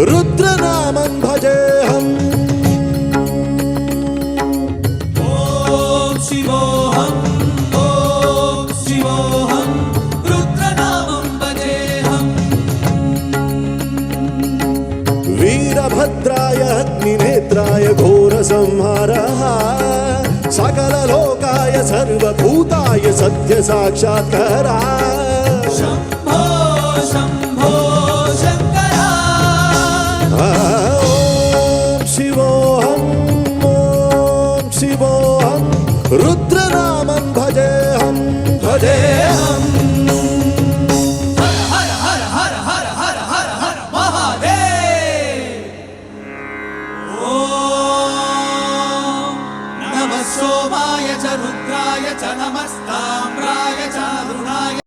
रुद्रनामं भजेऽहम्। ॐ शिवोऽहम् ॐ शिवोऽहम् रुद्रनामं भजेऽहम्। वीरभद्राय अग्निनेत्राय घोरसंहारः सकललोकाय सर्वभूताय सत्यसाक्षात्कारः। शम्भो शम्भो